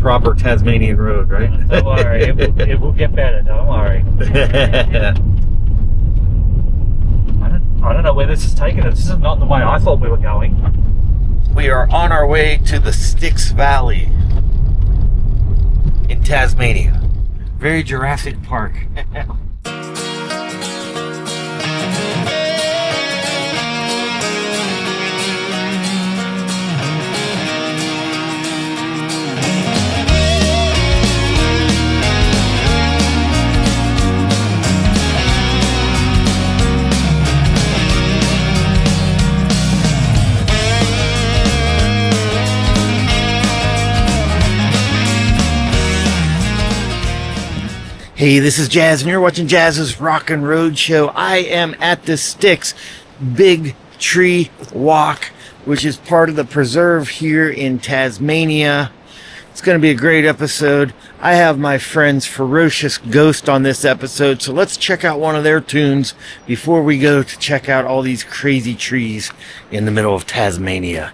proper Tasmanian road, right? Don't worry, it will get better. Don't worry. I don't know where this is taking us. This is not the way I thought we were going. We are on our way to the Styx Valley in Tasmania. Very Jurassic Park. Hey, this is Jazz, and you're watching Jazz's Rockin Roadshow. I am at the Styx Big Tree Walk, which is part of the preserve here in Tasmania. It's going to be a great episode. I have my friends Ferocious Ghosts on this episode, so let's check out one of their tunes before we go to check out all these crazy trees in the middle of Tasmania.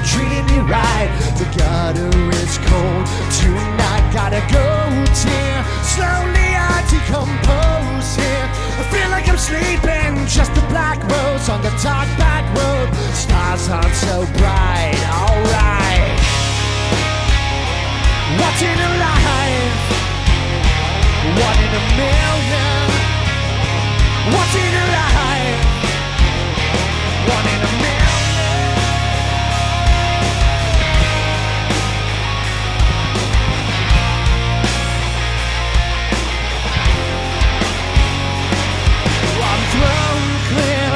Treating you right, the gutter is cold. Tonight gotta go tear. Slowly I decompose here. I feel like I'm sleeping, just a black rose on the dark back road. Stars aren't so bright, alright. What's in a life? One in a million. What's in a life? One in a million.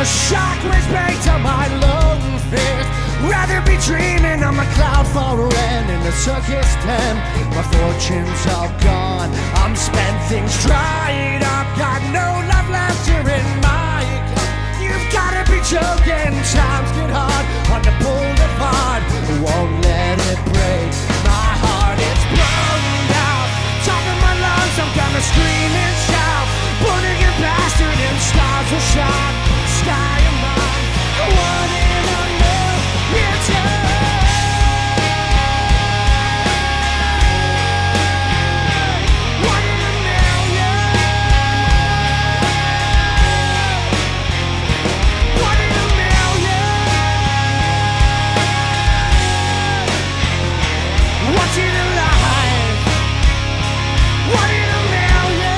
Shockwaves baked on my lone fears. Rather be dreaming on my cloud far end in the circus tent. My fortune's all gone, I'm spent, things dried up. Got no love left here in my cup. You've gotta be joking, times get hard on the boulevard. Won't let it break my heart, it's burned out. Top of my lungs, I'm gonna scream and shout. Burning your bastard and stars will shine. Sky of mine, one in a million times. One in a million. One in a million. What's in a life? One in a million.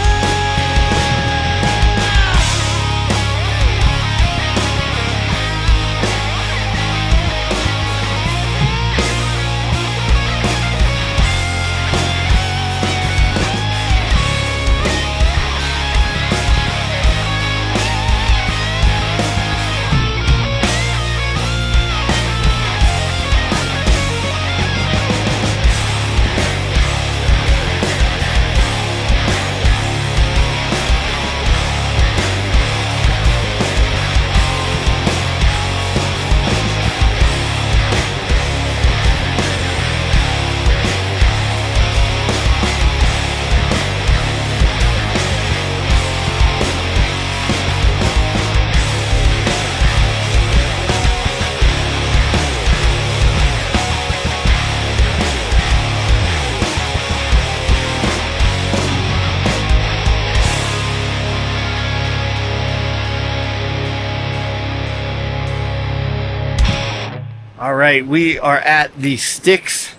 All right, we are at the Styx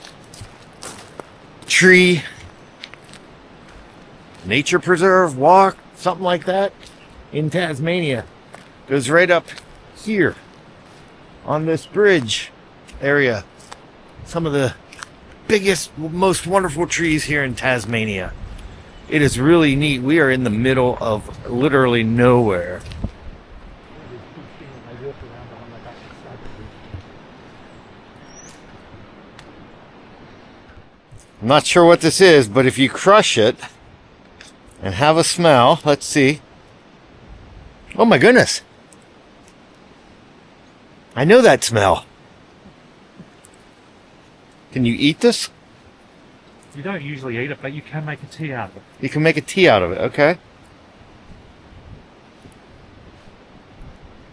tree nature preserve walk, something like that, in Tasmania. Goes right up here on this bridge area. Some of the biggest, most wonderful trees here in Tasmania. It is really neat. We are in the middle of literally nowhere. I'm not sure what this is, but if you crush it and have a smell, let's see. Oh my goodness. I know that smell. Can you eat this? You don't usually eat it, but you can make a tea out of it. You can make a tea out of it, okay.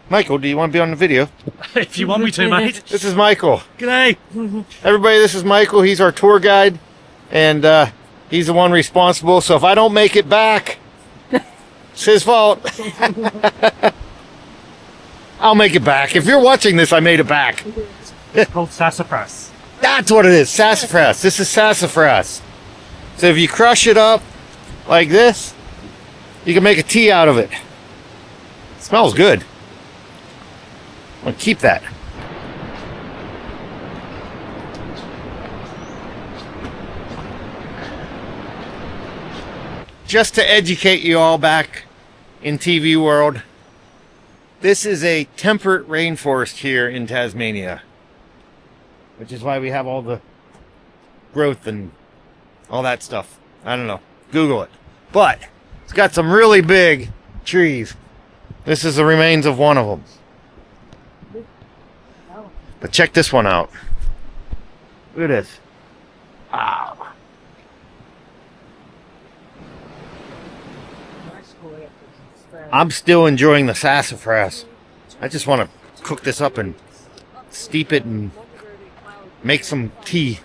Michael, do you want to be on the video? If you want me to, mate. This is Michael. G'day. Everybody, this is Michael. He's our tour guide, and he's the one responsible. So if I don't make it back, it's his fault. I'll make it back. If you're watching this, I made it back. It's called sassafras. That's what it is, sassafras. This is sassafras. So if you crush it up like this, you can make a tea out of it. It smells good. I'm gonna keep that. Just to educate you all back in TV world, this is a temperate rainforest here in Tasmania, which is why we have all the growth and all that stuff. I don't know. Google it. But it's got some really big trees. This is the remains of one of them. But check this one out. Look at this. Wow. I'm still enjoying the sassafras. I just want to cook this up and steep it and make some tea.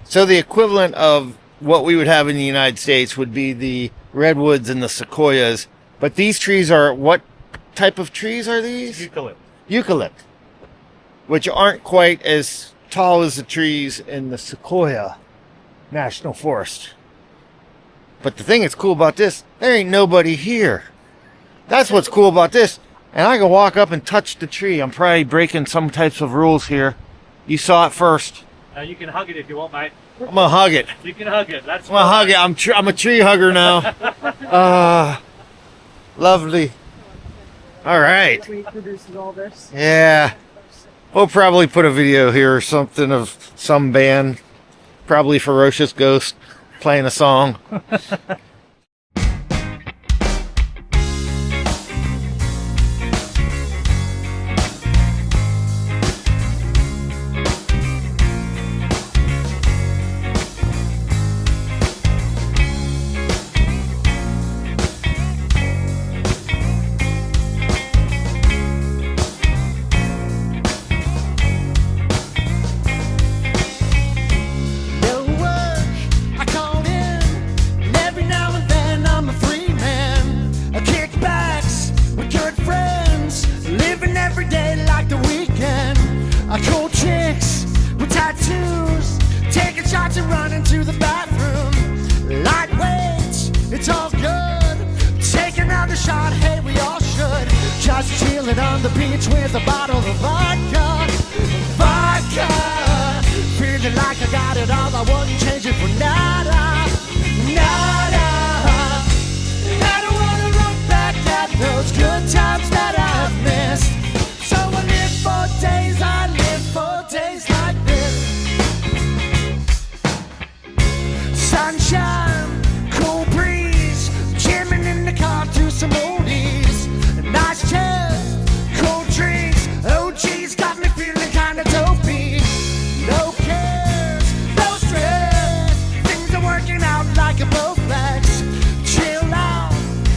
So the equivalent of what we would have in the United States would be the redwoods and the sequoias. But these trees are, what type of trees are these? Eucalypt. Eucalypt. Which aren't quite as tall as the trees in the Sequoia National Forest. But the thing that's cool about this, there ain't nobody here. That's what's cool about this. And I can walk up and touch the tree. I'm probably breaking some types of rules here. You saw it first. You can hug it if you want, mate. I'm gonna hug it. You can hug it. That's I'm gonna hug it. I'm a tree hugger now. Lovely. All right. Produces all this. Yeah. We'll probably put a video here or something of some band, probably Ferocious Ghosts, playing a song. On the beach with a bottle of vodka, feeling like I got it all, I wouldn't change it for nada, nada. I don't wanna look back at those good times that I've missed. So I live for days like this. Sunshine, cool breeze, jamming in the car to some oldies, nice chairs, cold drinks, oh geez, got me feeling kinda dopey. No cares, no stress, things are working out like a Bowflex. Chill out,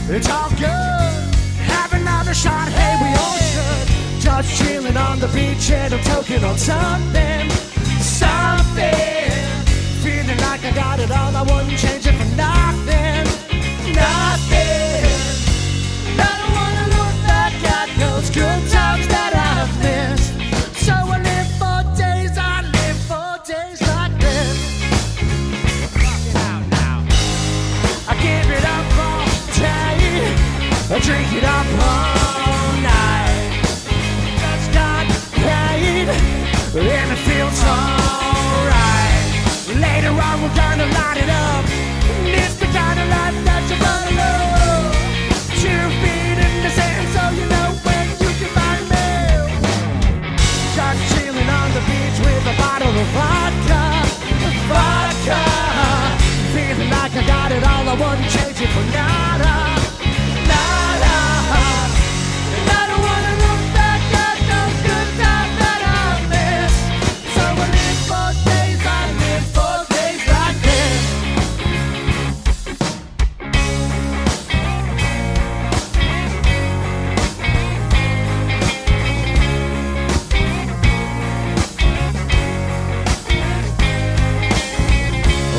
it's all good, have another shot, hey we all should. Just chilling on the beach and I'm toking on something, feeling like I got it all, I wouldn't change it for nothing, nothing. I don't wanna look back at those good drink it up all night. Just got paid, and it feels alright. Later on we're gonna light it up. It's the kind of life that you're gonna love. 2 feet in the sand, so you know when you can find me. Just chilling on the beach with a bottle of vodka. Feeling like I got it all, I wouldn't change it for nada. Nada. And I don't wanna look back at those good times that I missed. So I live for days, I live for days like this.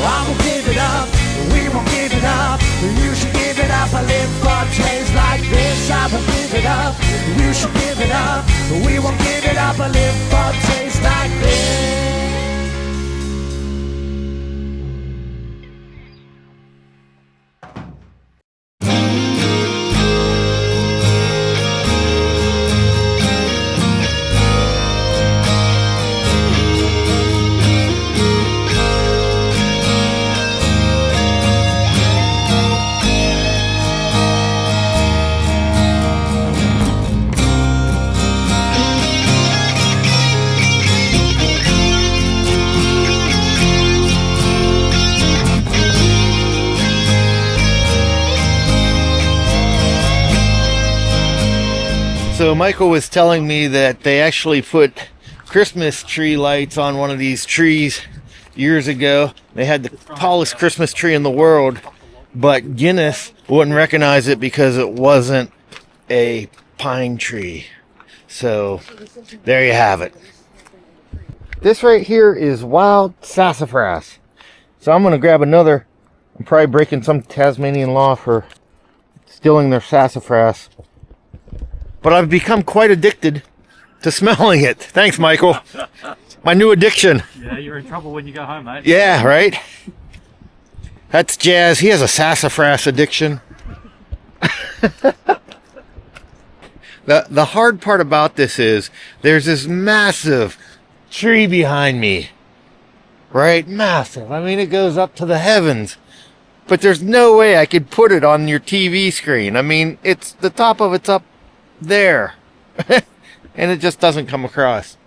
I won't give it up, we won't give it up. You should give it up, I live for days like this. I won't give it up, you should give it up. We won't give it up, I live for days like this. So Michael was telling me that they actually put Christmas tree lights on one of these trees years ago. They had the tallest Christmas tree in the world, but Guinness wouldn't recognize it because it wasn't a pine tree. So there you have it. This right here is wild sassafras. So I'm going to grab another. I'm probably breaking some Tasmanian law for stealing their sassafras. But I've become quite addicted to smelling it. Thanks, Michael. My new addiction. Yeah, you're in trouble when you go home, mate. Yeah, right? That's Jazz. He has a sassafras addiction. The hard part about this is there's this massive tree behind me. Right? Massive. I mean, it goes up to the heavens. But there's no way I could put it on your TV screen. I mean, it's the top of it's up there. And it just doesn't come across.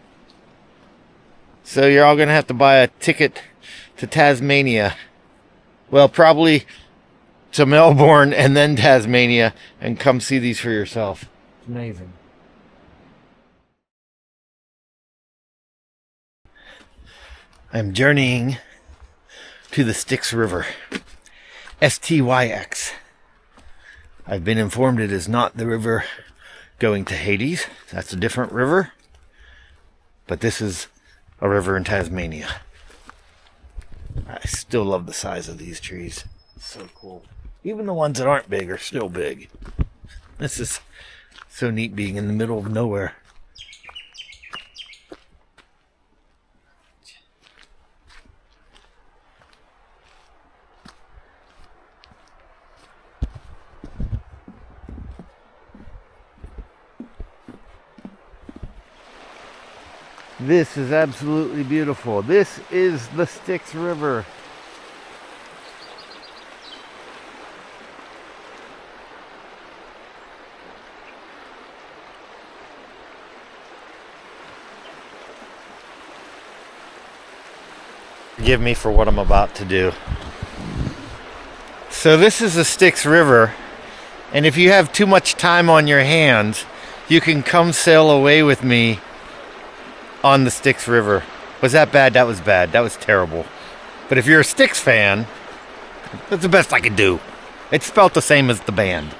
So you're all going to have to buy a ticket to Tasmania. Well, probably to Melbourne and then Tasmania and come see these for yourself. It's amazing. I'm journeying to the Styx River. STYX. I've been informed it is not the river going to Hades. That's a different river. But this is a river in Tasmania. I still love the size of these trees. It's so cool. Even the ones that aren't big are still big. This is so neat being in the middle of nowhere. This is absolutely beautiful. This is the Styx River. Forgive me for what I'm about to do. So this is the Styx River, and if you have too much time on your hands, you can come sail away with me on the Styx River. Was that bad? That was bad. That was terrible. But if you're a Styx fan, that's the best I could do. It's spelled the same as the band.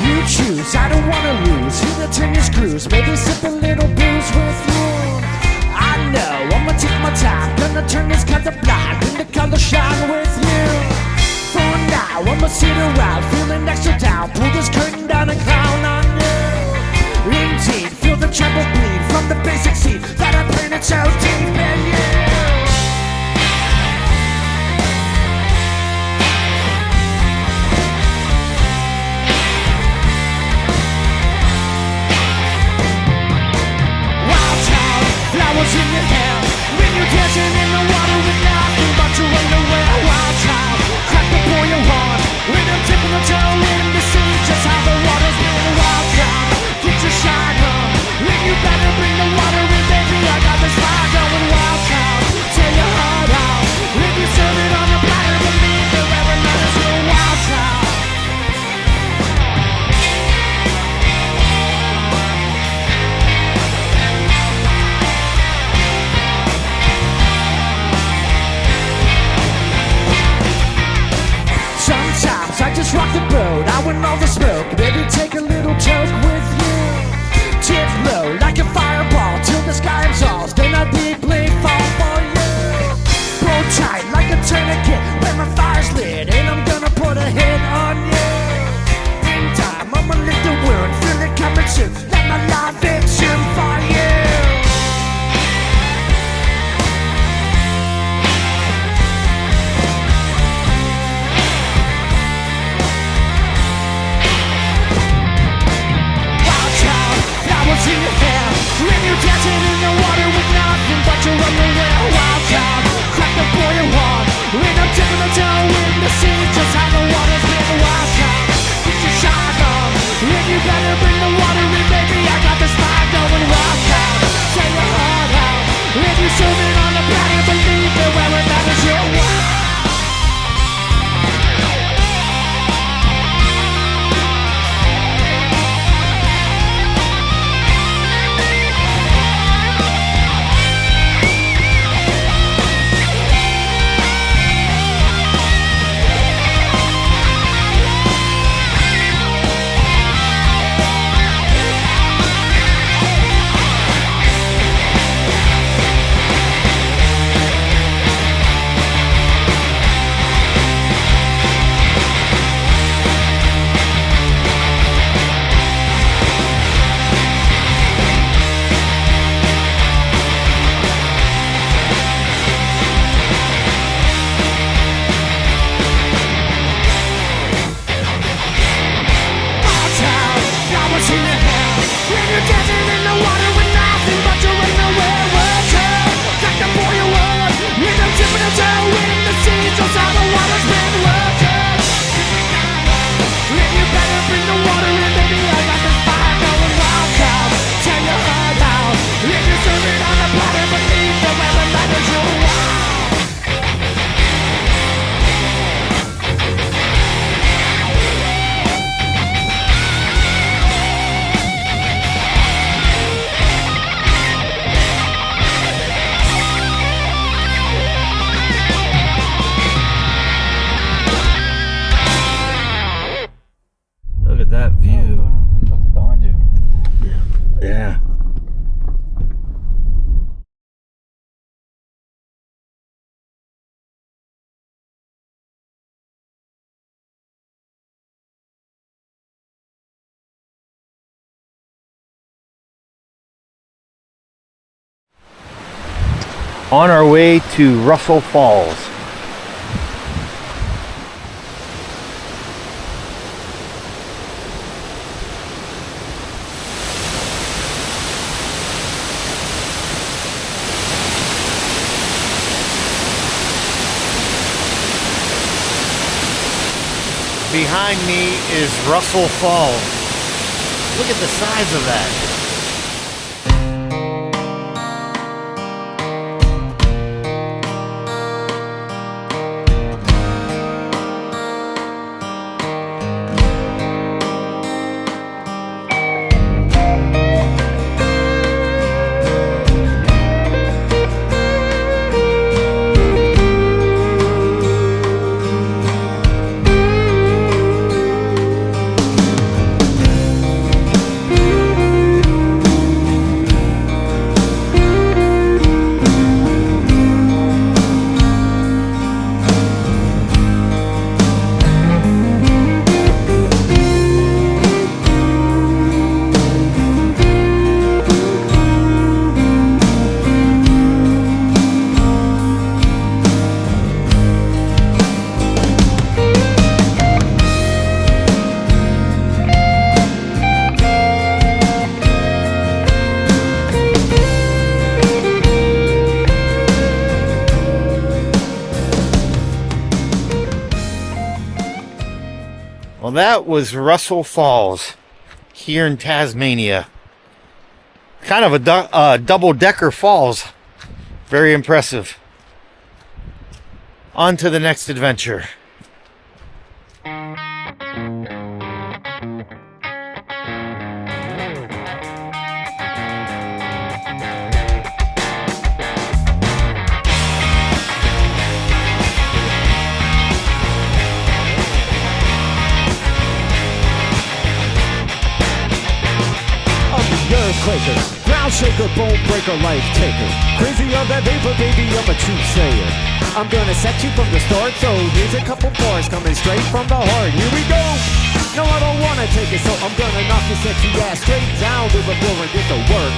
You choose, I don't wanna lose. Hit the turn your screws, maybe sip a little booze with you. I know, I'ma take my time, gonna turn this color blind into color shine with you. For now, I'ma sit around, feeling extra down. Pull this curtain down and clown on you. Indeed, feel the tremble bleed from the basic seed that I painted so deep in you. Flowers in your hair when you're dancing in the water with nothing but your underwear. Wild child, crack the boy you want when I'm dipping the toe in the sea. Just how the water's been. Wild child, get your shine on. When you better bring the water in, baby. I got this fire going. Wild child, tear your heart out. If you serve it on a platter, believe the every man is real. Wild child. Sometimes I just rock the boat, I want all the smoke. Baby, take a little toke with you. Tip low like a fireball till the sky absolves. Then I deeply fall for you. Pull tight like a tourniquet when my fire's lit, and I'm gonna put a hit on you. In time, I'ma lick the wound, feel it coming soon. Let my life action for you. In your hair when you're dancing in the water with nothing but your underwear. Wild child, crack the boy you want when I'm dipping the toe in the sea. Just how the water's been. Wild child, get your shine on. If you better bring the water in, baby, I got this fire going. Wild child, tear your heart out. If you serve it on the platter, believe that where it matters, you're wild. On our way to Russell Falls. Behind me is Russell Falls. Look at the size of that. that was Russell Falls here in Tasmania. Kind of a double-decker falls. Very impressive. On to the next adventure. Earthquaker, ground shaker, bone breaker, life taker. Crazy on that vapor, baby, I'm a true sayer. I'm gonna set you from the start, so here's a couple bars coming straight from the heart. Here we go. No, I don't wanna take it, so I'm gonna knock your sexy ass straight down to the floor and get to work.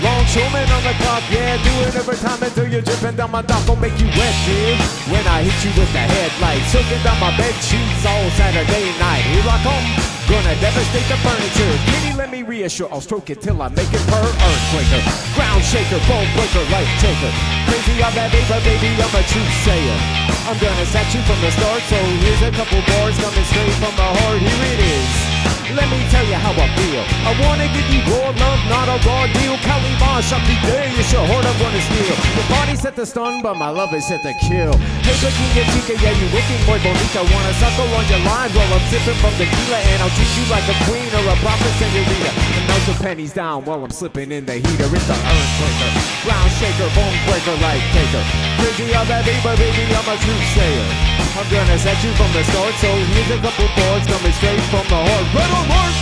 Longshoreman on the clock, yeah, do it every time until you're dripping down my dock. I'll make you wet, dude. When I hit you with the headlights, soaking down my bed sheets all Saturday night. Here I come, gonna devastate the furniture. Kitty, let me reassure, I'll stroke it till I make it purr. Earthquaker, ground shaker, bone breaker, life taker. Crazy on that vapor, baby, I'm a true sayer. I'm gonna set you from the start, so here's a couple bars coming straight from the heart. Here it is. Let me tell you how I feel. I wanna give you raw love, not a raw deal. Caliban, Shakti Day, it's your heart I'm gonna steal. Your body set to stun, but my love is set to kill. Hey, Bikini Chica, yeah, you looking muy bonita. Wanna suckle on your lines while I'm sipping from tequila, and I'll treat you like a queen or a prophet senorita. And melt your panties down while I'm slipping in the heater. It's the earthquaker, ground shaker, bone breaker, life taker. Crazy on that vapor, baby, I'm a true sayer. I'm gonna set you from the start, so here's a couple boards coming straight from the heart. Red alert!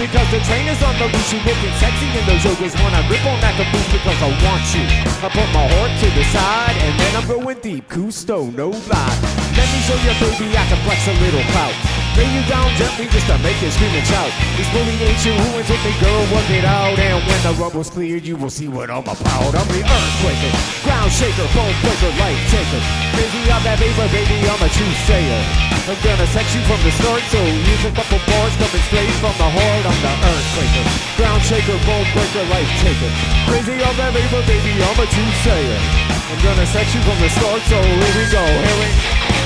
Because the train is on the loose, you looking sexy, and those yogis wanna grip on that caboose because I want you. I put my heart to the side, and then I'm going deep, Cousteau, no lie. Let me show you, baby, I can flex a little clout. Lay you down gently just to make you scream and shout. This bully ain't you, who is with me, girl, work it out. And when the rumble's cleared, you will see what I'm about. I'm the earthquaker, ground shaker, bone breaker, life taker. Crazy on that vapor, baby, I'm a true sayer. I'm gonna set you from the start, so here's a couple bars coming straight from the heart. I'm the earthquaker, ground shaker, bone breaker, life taker. Crazy on that vapor, baby, I'm a true sayer. I'm gonna set you from the start, so here we go, here we go.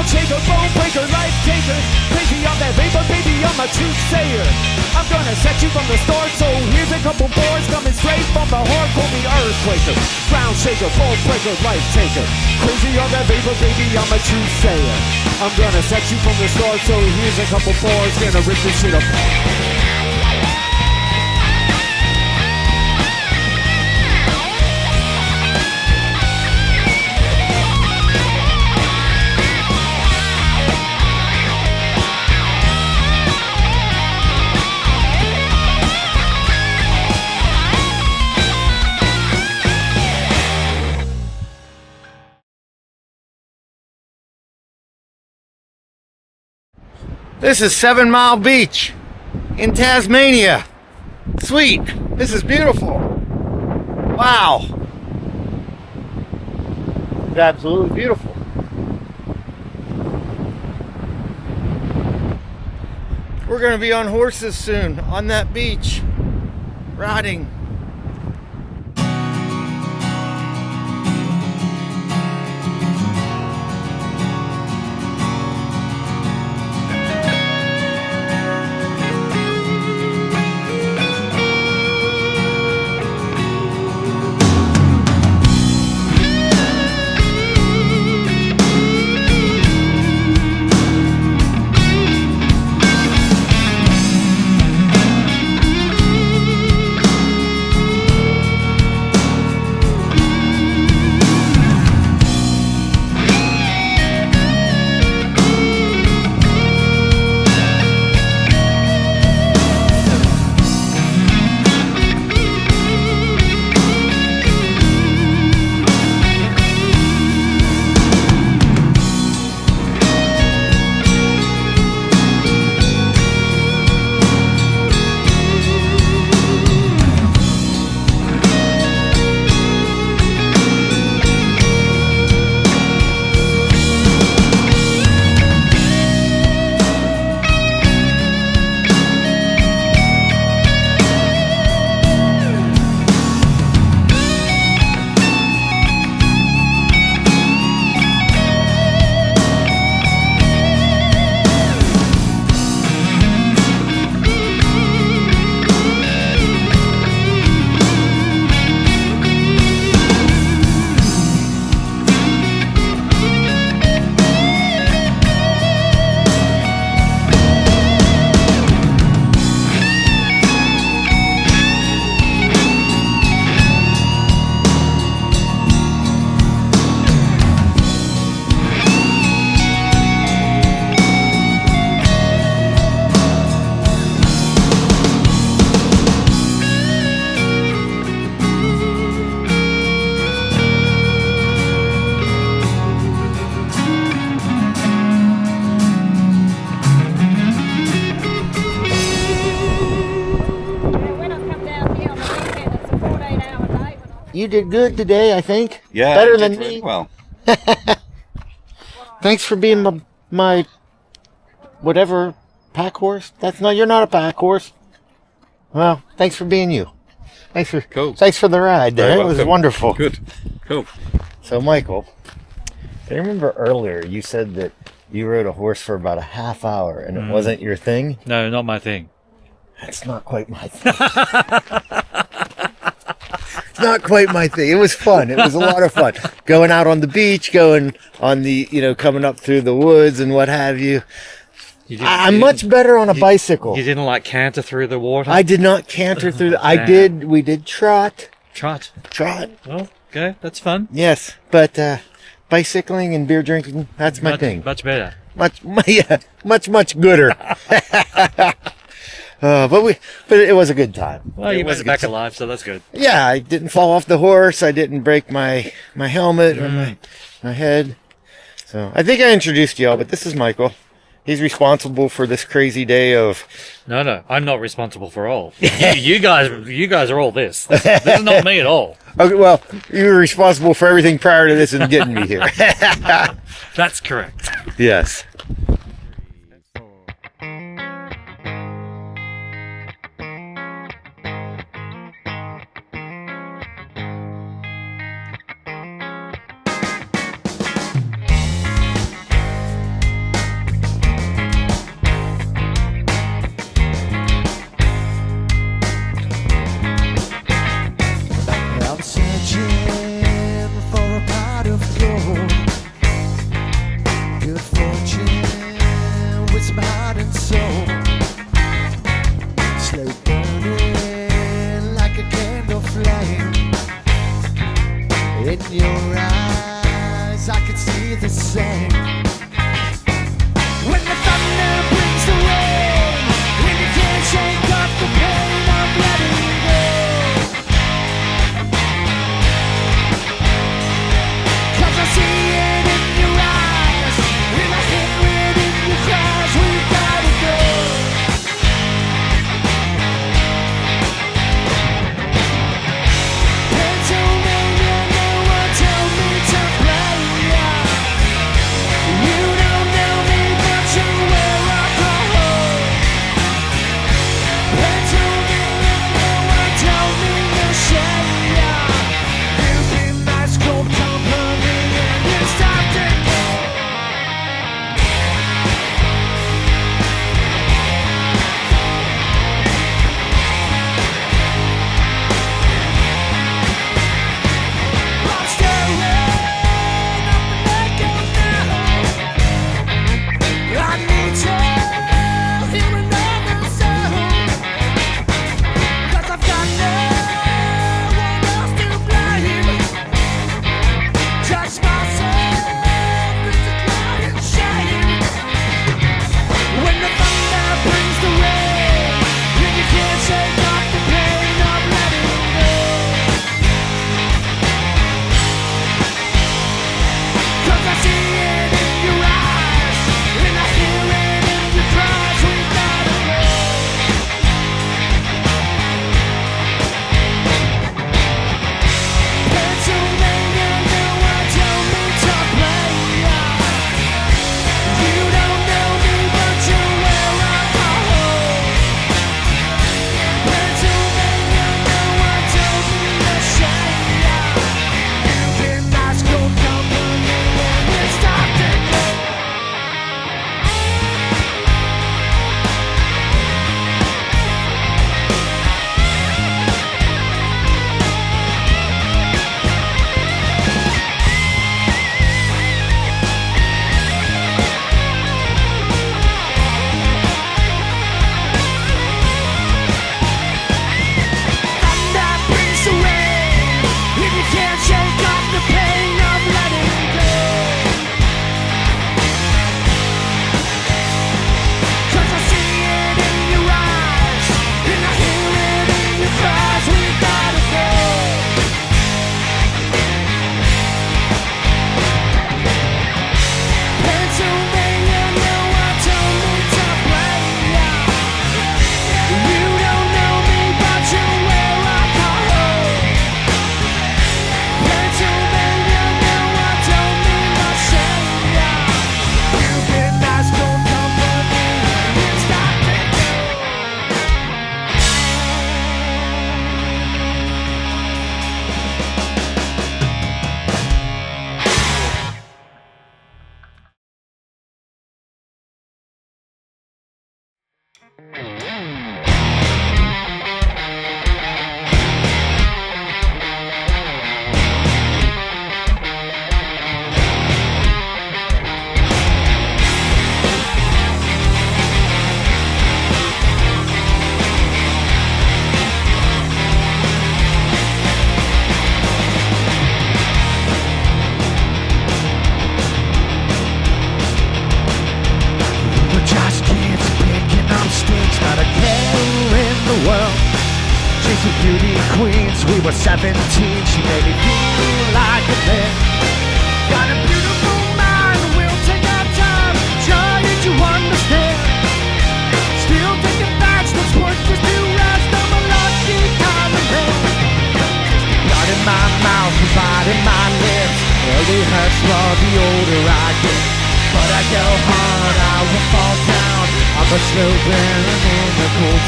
Shaker, bone breaker, life taker. Crazy on that vapor, baby, I'm a true sayer. I'm gonna set you from the start, so here's a couple bars coming straight from the heart. Call me earthquaker, ground shaker, bone breaker, life taker. Crazy on that vapor, baby, I'm a true sayer. I'm gonna set you from the start, so here's a couple bars, gonna rip this shit apart. This is 7 Mile Beach in Tasmania. Sweet. This is beautiful. Wow. It's absolutely beautiful. We're going to be on horses soon on that beach, riding. you did good today, I think. Yeah, Better you than did really me. well. Thanks for being my whatever pack horse. You're not a pack horse. Well, thanks for being you. Thanks for the ride there. Very It was welcome. wonderful. Good. Cool. So, Michael, I remember earlier you said that you rode a horse for about a half hour and it wasn't your thing. No, not my thing. That's not quite my thing. It's not quite my thing. It was fun. It was a lot of fun. Going out on the beach, going on the, coming up through the woods and what have you. I'm much better on a bicycle. You didn't like canter through the water? I did not canter through we did trot. Trot. Well, okay, that's fun. yes, but bicycling and beer drinking, that's my thing. Much better. Much gooder. But it was a good time. Well, you It was made a it back good time. alive, so that's good. Yeah, I didn't fall off the horse. I didn't break my helmet or my head. So I think I introduced y'all, but this is Michael. He's responsible for this crazy day of. No, I'm not responsible for all. you guys are all this. This is not me at all. Okay, well, you were responsible for everything prior to this and getting me here. That's correct. Yes. I'm searching for a pot of gold. Good fortune with some heart and soul. Slow burning like a candle flame. In your eyes, I can see the same. When the thunder brings the rain, when you can't shake off the pain of letting go. 'Cause I see it in your eyes, and I hear it in your cries. We gotta go. Pennsylvania, no one tell me to play ya. You don't know me, but you wear alcohol. Pennsylvania, queens, we were 17. She made me feel like a man. Got a beautiful mind, we'll take our time trying to understand. Still taking facts, that's worth just to rest. I'm a lucky kind of man. Blood in my mouth, blood in my lips. Early hurts more the older I get. But I go hard, I will fall down. I'm a slow burn in the cold.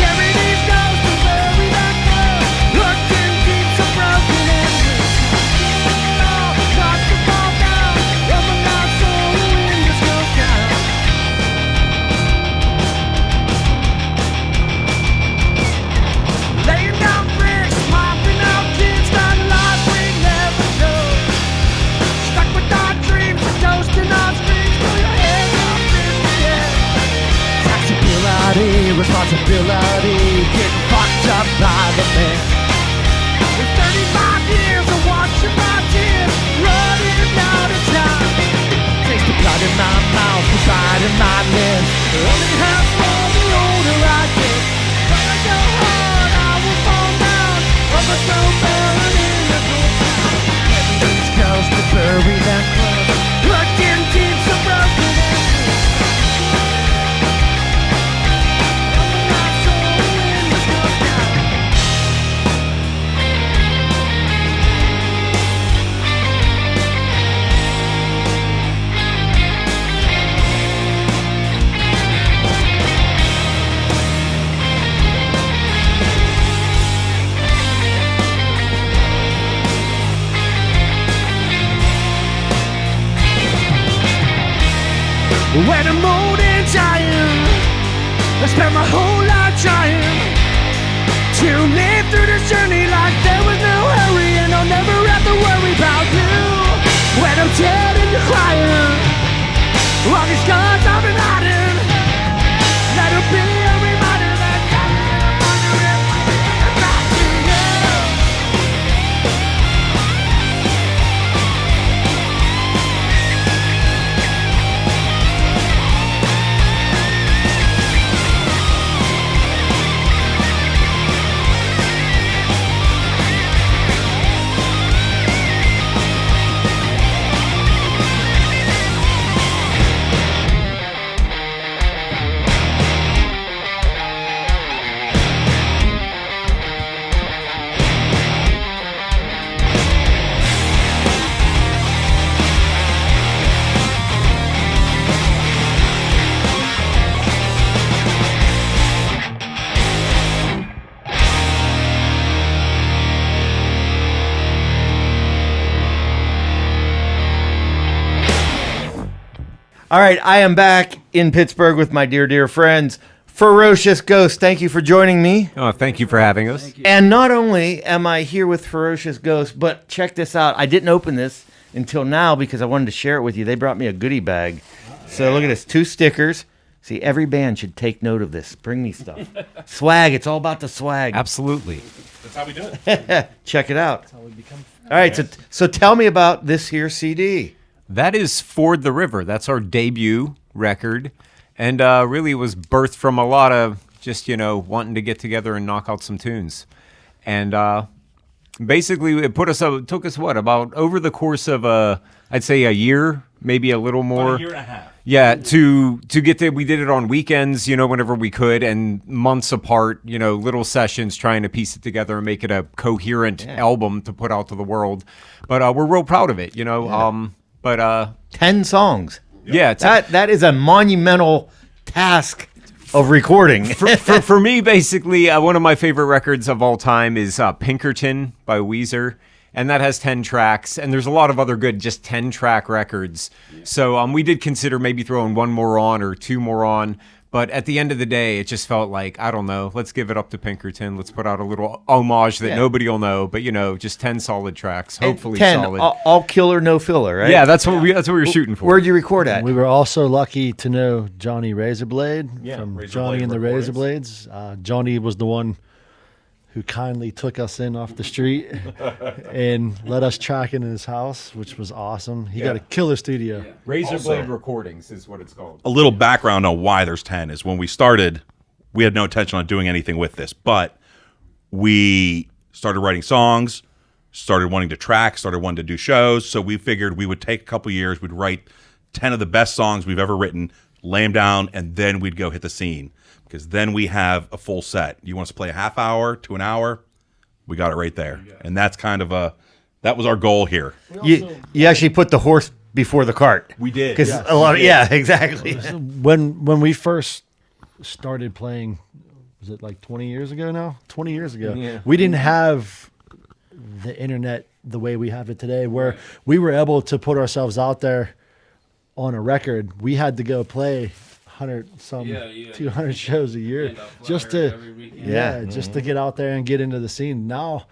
Carry these ghosts and bury that girl. Looking deep, so broken and weak. Oh, not to fall down. I'm a lost soul when this goes down. Laying down bricks, mopping out kids, that life we never know. Stuck with our dreams, toasting our screams, throw your head up in the air. Responsibility, getting fucked up by the man. With 35 years of watching my tears running out of time. Taste the blood in my mouth, the bite in my lips. Only half more the older I get. But I go hard, I will fall down. I'm a slow burn in the cold town. Carry these ghosts to bury them close. Looking deep, so broken and weak. When I'm old and tired, I spent my whole life trying to live through this journey like there was no hurry, and I'll never have to worry about you. When I'm dead and you're crying, all these scars I've been hiding, let it be a reminder that I'm wondering about you. All right, I am back in Pittsburgh with my dear friends, Ferocious Ghosts. Thank you for joining me. Oh, thank you for having us. And not only am I here with Ferocious Ghosts, but check this out. I didn't open this until now because I wanted to share it with you. They brought me a goodie bag. So look at this, 2 stickers. See, every band should take note of this. Bring me stuff. Swag, it's all about the swag. Absolutely. That's how we do it. Check it out. That's how we become friends. All right, so tell me about this here CD. That is Ford the River. That's our debut record. And really it was birthed from a lot of just, wanting to get together and knock out some tunes. And basically it took us about over the course of, I'd say a year, maybe a little more. About a year and a half. Yeah, to get there. We did it on weekends, whenever we could, and months apart, little sessions trying to piece it together and make it a coherent album to put out to the world. But we're real proud of it, But 10 songs. Yeah, that is a monumental task of recording. for me, basically, one of my favorite records of all time is Pinkerton by Weezer, and that has 10 tracks. And there's a lot of other good just 10-track records. Yeah. So we did consider maybe throwing one more on or 2 more on. But at the end of the day, it just felt like, I don't know, let's give it up to Pinkerton. Let's put out a little homage that nobody will know. But, just 10 solid tracks, hopefully 10, solid. All killer, no filler, right? Yeah, that's what we were shooting for. Where'd you record at? We were also lucky to know Johnny Razorblade from Razorblade Johnny and the Recordings. Razorblades. Johnny was the one who kindly took us in off the street and let us track in his house, which was awesome. He got a killer studio. Yeah. Razorblade Recordings is what it's called. A little background on why there's 10 is when we started, we had no intention on doing anything with this, but we started writing songs, started wanting to track, started wanting to do shows. So we figured we would take a couple years, we'd write 10 of the best songs we've ever written, lay them down, and then we'd go hit the scene. Because then we have a full set. You want us to play a half hour to an hour? We got it right there. And that's kind of that was our goal here. You actually put the horse before the cart. We did. Because a lot of, yeah, exactly. When we first started playing, was it like 20 years ago now? 20 years ago. We didn't have the internet the way we have it today, where we were able to put ourselves out there on a record. We had to go play 200 shows a year just to just to get out there and get into the scene. Now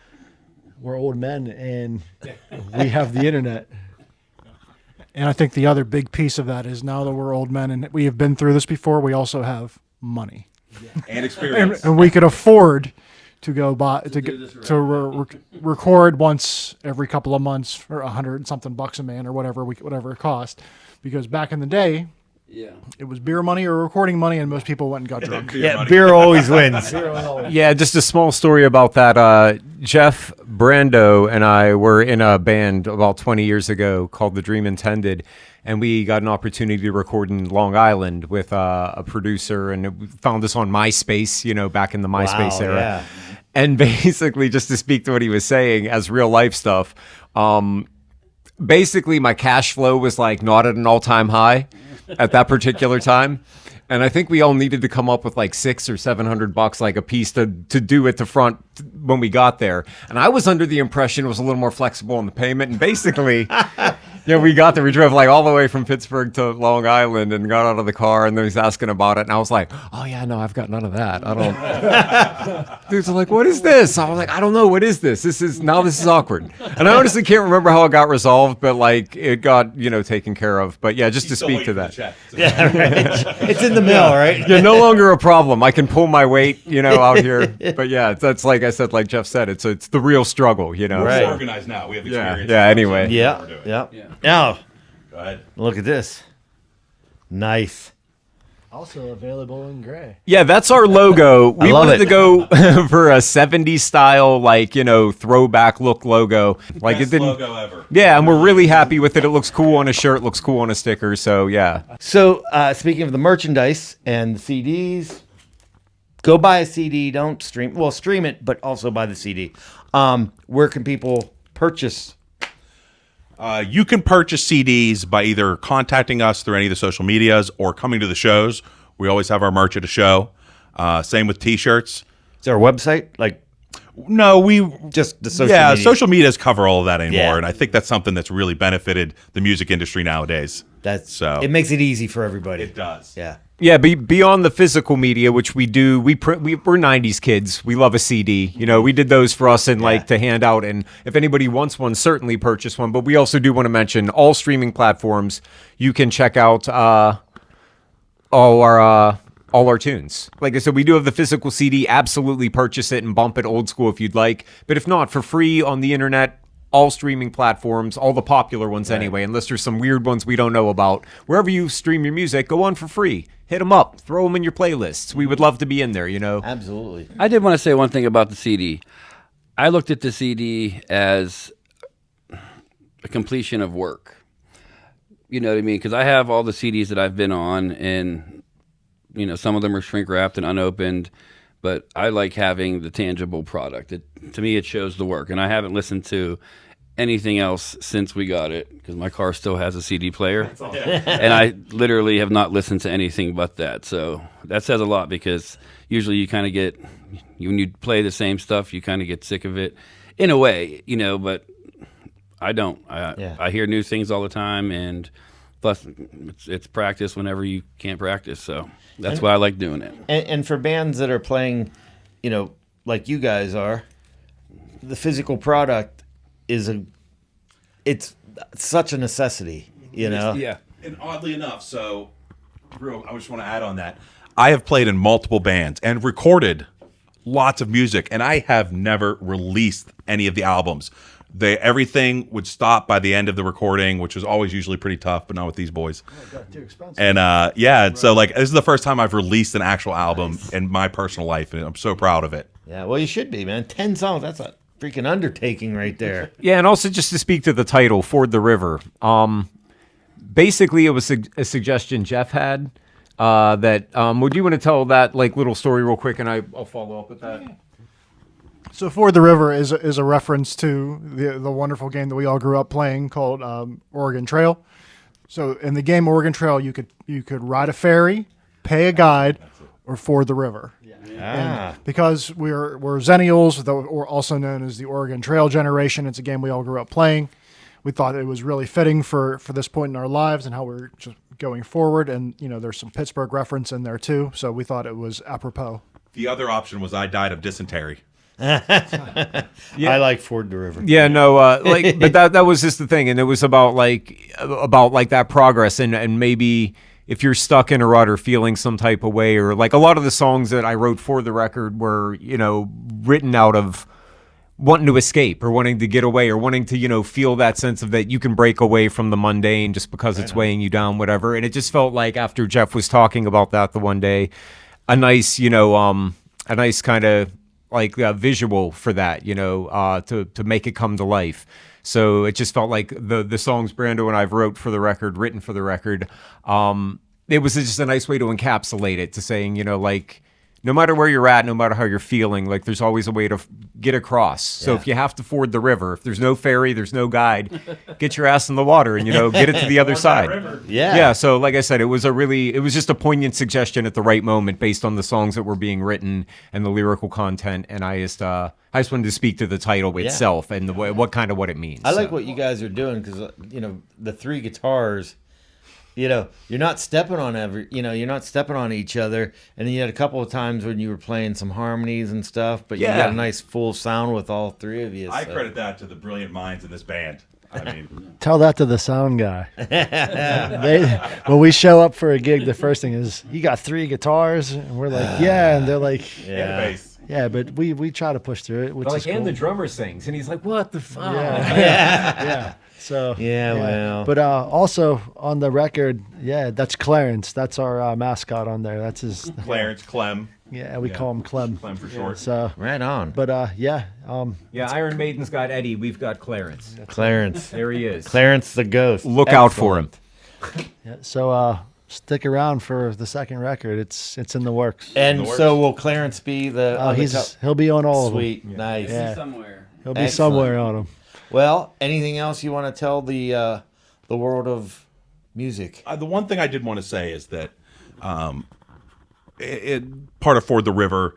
we're old men and we have the internet. And I think the other big piece of that is now that we're old men and we have been through this before, we also have money And experience. and we could afford to go buy record once every couple of months for $100 and something bucks a man or whatever it cost. Because back in the day, it was beer money or recording money, and most people went and got drunk. Beer always wins. Yeah, just a small story about that. Jeff Brando and I were in a band about 20 years ago called The Dream Intended, and we got an opportunity to record in Long Island with a producer, and we found us on MySpace, back in the MySpace era. Yeah. And basically, just to speak to what he was saying as real life stuff, basically my cash flow was like not at an all-time high at that particular time. And I think we all needed to come up with like $600 or $700 like a piece to do at the front when we got there. And I was under the impression it was a little more flexible on the payment. And basically, we got there. We drove like all the way from Pittsburgh to Long Island and got out of the car. And then he's asking about it. And I was like, oh yeah, no, I've got none of that. I don't. Dudes are like, what is this? I was like, I don't know. What is this? This is awkward. And I honestly can't remember how it got resolved, but like it got, taken care of. But yeah, just to speak to that. Yeah, right. It's in the mill, right? Yeah, no longer a problem. I can pull my weight, out here. But yeah, that's like I said, like Jeff said, it's the real struggle, Right. We're organized now. We have experience. Yeah, anyway. Yeah. Now, Go ahead. look at this. Nice. Also available in gray. Yeah, that's our logo. We love wanted it. to go for a 70s style, like, throwback look logo. Like Best it didn't. logo ever. Yeah, and we're really happy with it. It looks cool on a shirt, looks cool on a sticker. So yeah. So, speaking of the merchandise and the CDs, go buy a CD. Don't stream. Well, stream it, but also buy the CD. Where can people purchase? You can purchase CDs by either contacting us through any of the social medias or coming to the shows. We always have our merch at a show. Same with T-shirts. Is there a website? Like, No, we just the social yeah, media? social medias cover all of that anymore, Yeah. and I think that's something that's really benefited the music industry nowadays. It makes it easy for everybody. It does. Yeah. Yeah, beyond the physical media, which we do, we're 90s kids. We love a CD. We did those for us and like to hand out. And if anybody wants one, certainly purchase one. But we also do want to mention all streaming platforms. You can check out all our tunes. Like I said, we do have the physical CD. Absolutely purchase it and bump it old school if you'd like. But if not, for free on the internet. All streaming platforms, all the popular ones anyway, unless there's some weird ones we don't know about. Wherever you stream your music, go on for free. Hit them up. Throw them in your playlists. We would love to be in there, Absolutely. I did want to say one thing about the CD. I looked at the CD as a completion of work. You know what I mean? Because I have all the CDs that I've been on, and some of them are shrink wrapped and unopened. But I like having the tangible product. To me, it shows the work. And I haven't listened to anything else since we got it because my car still has a CD player. And I literally have not listened to anything but that. So that says a lot because usually you kind of get, when you play the same stuff, you kind of get sick of it in a way, but I don't. I hear new things all the time. And plus, it's practice whenever you can't practice. So that's why I like doing it. And for bands that are playing, like you guys are, the physical product it's such a necessity, Yeah. And oddly enough, I just want to add on that. I have played in multiple bands and recorded lots of music, and I have never released any of the albums. Everything would stop by the end of the recording, which was always usually pretty tough, but not with these boys. Too expensive. And so like this is the first time I've released an actual album in my personal life, and I'm so proud of it. Yeah, well, you should be, man. 10 songs. freaking undertaking right there. Yeah, and also just to speak to the title, Ford the River. Basically, it was a suggestion Jeff had. Would you want to tell that like little story real quick, and I'll follow up with that. So Ford the River is a reference to the wonderful game that we all grew up playing called Oregon Trail. So in the game Oregon Trail, you could ride a ferry, pay a guide, or ford the river. And because we're Zennials, or also known as the Oregon Trail generation, it's a game we all grew up playing. We thought it was really fitting for this point in our lives and how we're just going forward. And there's some Pittsburgh reference in there too, so we thought it was apropos. The other option was I died of dysentery. I like Ford the River. Yeah, no, but that was just the thing, and it was about that progress, and maybe if you're stuck in a rut or feeling some type of way, or like a lot of the songs that I wrote for the record were, written out of wanting to escape or wanting to get away or wanting to, feel that sense of that you can break away from the mundane just because it's weighing you down, whatever. And it just felt like after Jeff was talking about that the one day, a nice kind of like visual for that, to make it come to life. So it just felt like the songs Brando and I've written for the record, it was just a nice way to encapsulate it, to saying, no matter where you're at, no matter how you're feeling, like there's always a way to get across. So if you have to ford the river, if there's no ferry, there's no guide, get your ass in the water and, get it to the other side. Yeah. So like I said, it was just a poignant suggestion at the right moment based on the songs that were being written and the lyrical content. And I just wanted to speak to the title itself and what it means. I like what you guys are doing because, the three guitars, you're not stepping on you're not stepping on each other. And then you had a couple of times when you were playing some harmonies and stuff, but you got a nice full sound with all three of you. I credit that to the brilliant minds in this band. I mean, Tell that to the sound guy. When we show up for a gig, the first thing is, you got three guitars? And we're like, yeah. And they're like, bass. yeah, but we try to push through it, which is cool. And the drummer sings, and he's like, what the fuck? Yeah. So well. But also on the record, that's Clarence. That's our mascot on there. That's his Clarence, Clem. Yeah, we call him Clem. Clem for short. So Right on. But Iron Maiden's got Eddie. We've got Clarence. Clarence. There he is. Clarence the Ghost. Look out for him. so stick around for the second record. It's in the works. And so will Clarence be He'll be on all of them. Sweet. Nice. Yeah. Somewhere. He'll be Excellent. somewhere on them. Well, anything else you want to tell the world of music? The one thing I did want to say is that part of Ford the River,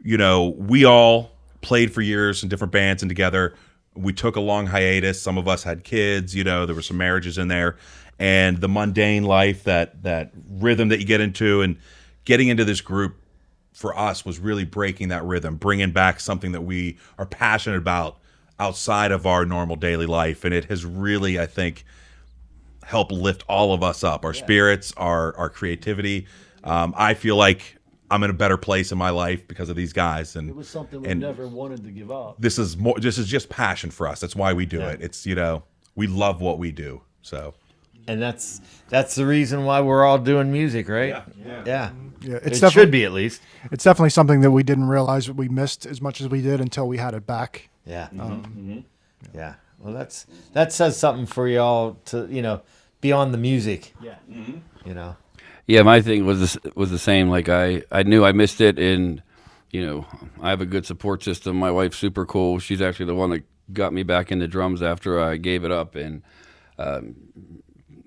we all played for years in different bands and together. We took a long hiatus. Some of us had kids, there were some marriages in there. And the mundane life, that rhythm that you get into, and getting into this group for us was really breaking that rhythm, bringing back something that we are passionate about outside of our normal daily life. And it has really, I think, helped lift all of us up, our spirits, our creativity. I feel like I'm in a better place in my life because of these guys. And It was something we never wanted to give up. this is just passion for us. That's why we do it. It's, we love what we do. So And that's the reason why we're all doing music, right? Yeah. It's It should be, at least. It's definitely something that we didn't realize that we missed as much as we did until we had it back. Yeah. Yeah. Well, that says something for y'all to, beyond the music. Yeah. Yeah, my thing was the same. Like I knew I missed it, and I have a good support system. My wife's super cool. She's actually the one that got me back into drums after I gave it up. And as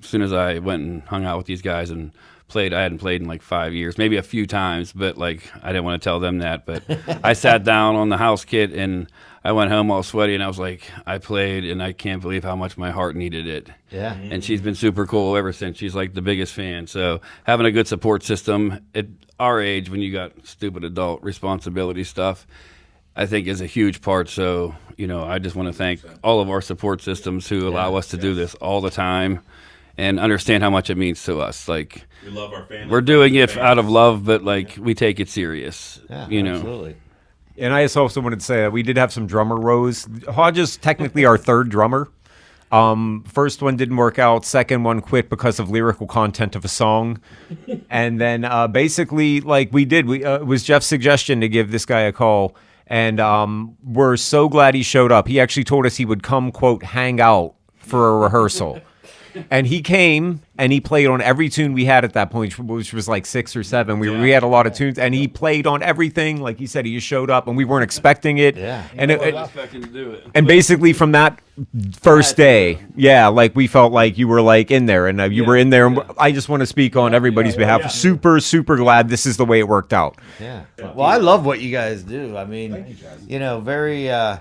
soon as I went and hung out with these guys and played, I hadn't played in like 5 years, maybe a few times, but like I didn't want to tell them that. But I sat down on the house kit and I went home all sweaty, and I was like, I played, and I can't believe how much my heart needed it. Yeah. And she's been super cool ever since. She's like the biggest fan. So having a good support system at our age, when you got stupid adult responsibility stuff, I think is a huge part. So, I just want to thank all of our support systems who allow us to do this all the time and understand how much it means to us. Like, we love our family. we're doing it out of love, but like we take it serious. Absolutely. And I just also wanted to say that we did have some drummer rows. Hodge is technically our third drummer. First one didn't work out. Second one quit because of lyrical content of a song. And then basically, like it was Jeff's suggestion to give this guy a call. And we're so glad he showed up. He actually told us he would come, quote, hang out for a rehearsal. And he came and he played on every tune we had at that point, which was like 6 or 7. We had a lot of tunes, and he played on everything. Like he said, he just showed up, and we weren't expecting it. Yeah. And expecting to do it. and basically from that first day, like we felt like you were like in there, and you were in there. And I just want to speak on everybody's behalf. Super, super glad this is the way it worked out. Yeah. Well, I love what you guys do. I mean, very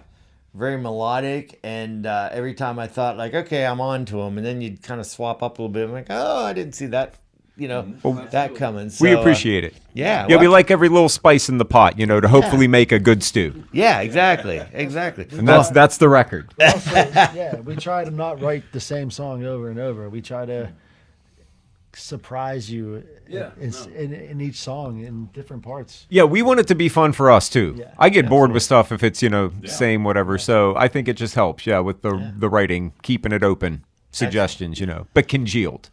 very melodic, and every time I thought like, okay, I'm on to them, and then you'd kind of swap up a little bit. I'm like, oh, I didn't see that, that coming. So, We appreciate it. Yeah. Yeah, we like every little spice in the pot, to hopefully make a good stew. Yeah, exactly. And that's the record. Also, we try to not write the same song over and over. We try to surprise you in each song in different parts. Yeah, we want it to be fun for us too. Yeah, I get bored with stuff if it's same whatever. So I think it just helps. Yeah, with the writing, keeping it open, suggestions, but congealed.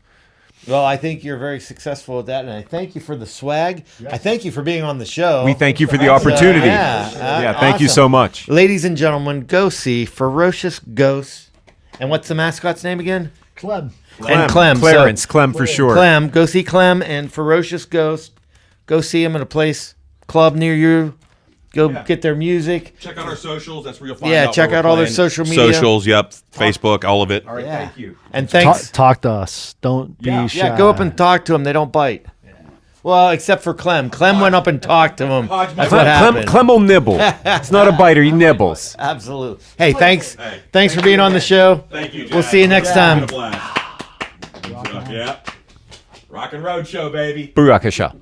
Well, I think you're very successful at that, and I thank you for the swag. I thank you for being on the show. We thank you for the opportunity. Thank you so much, ladies and gentlemen. Go see Ferocious Ghosts, and what's the mascot's name again? Clem. And Clem. Clarence, Clem for sure. Clem. Go see Clem and Ferocious Ghost. Go see him at a club near you. Go get their music. Check out our socials. That's where you'll find out. Yeah, check where out we're all their playing. social media. Socials, Facebook, all of it. All right, thank you. And thanks. Talk to us. Don't be shy. Yeah, go up and talk to them. They don't bite. Well, except for Clem. Clem went up and talked to him. That's what happened. Clem will nibble. It's not a biter. He nibbles. Absolutely. Hey, thanks. Thanks for being on the show. Thank you, Jack. We'll see you next time. Rockin' Roadshow, baby. Burakasha.